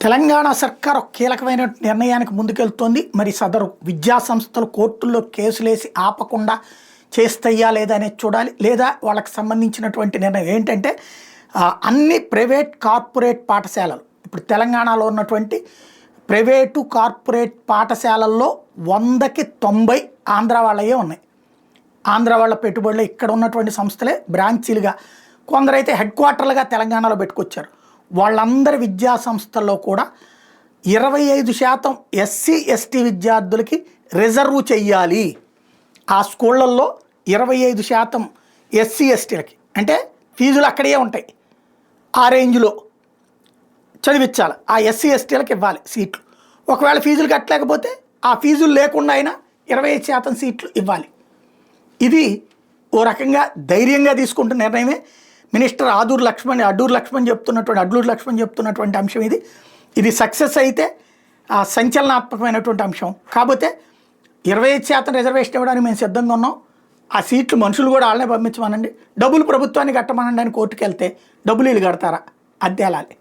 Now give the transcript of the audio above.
తెలంగాణ సర్కార్ ఒక కీలకమైన నిర్ణయానికి ముందుకెళ్తోంది. మరి సదరు విద్యా సంస్థలు కోర్టుల్లో కేసులేసి ఆపకుండా చేస్తయ్యా లేదా అనేది చూడాలి. లేదా వాళ్ళకి సంబంధించినటువంటి నిర్ణయం ఏంటంటే అన్ని ప్రైవేట్ కార్పొరేట్ పాఠశాలలు ఇప్పుడు తెలంగాణలో ఉన్నటువంటి ప్రైవేటు కార్పొరేట్ పాఠశాలల్లో 100కి 90 ఆంధ్ర వాళ్ళయే ఉన్నాయి. ఆంధ్ర వాళ్ళ పెట్టుబడులు ఇక్కడ ఉన్నటువంటి సంస్థలే బ్రాంచీలుగా, కొందరైతే హెడ్ క్వార్టర్లుగా తెలంగాణలో పెట్టుకొచ్చారు. వాళ్ళందరి విద్యా సంస్థల్లో కూడా 25% ఎస్సీ ఎస్టీ విద్యార్థులకి రిజర్వ్ చెయ్యాలి. ఆ స్కూళ్ళల్లో 25% ఎస్సీ ఎస్టీలకి, అంటే ఫీజులు అక్కడే ఉంటాయి, ఆ రేంజ్లో చదివించాలి. ఆ ఎస్సీ ఎస్టీలకు ఇవ్వాలి సీట్లు. ఒకవేళ ఫీజులు కట్టలేకపోతే ఆ ఫీజులు లేకుండా అయినా 25% సీట్లు ఇవ్వాలి. ఇది ఓ రకంగా ధైర్యంగా తీసుకుంటున్న నిర్ణయమే. మినిస్టర్ అడ్లూరు లక్ష్మణ్ చెప్తున్నటువంటి అంశం ఇది సక్సెస్ అయితే సంచలనాత్మకమైనటువంటి అంశం. కాకపోతే 25% రిజర్వేషన్ ఇవ్వడానికి మేము సిద్ధంగా ఉన్నాం. ఆ సీట్లు మనుషులు కూడా వాళ్ళనే పంపించమనండి, డబ్బులు ప్రభుత్వాన్ని కట్టమనండి అని కోర్టుకు వెళ్తే డబ్బులు వీళ్ళు కడతారా? అది తేలాలి.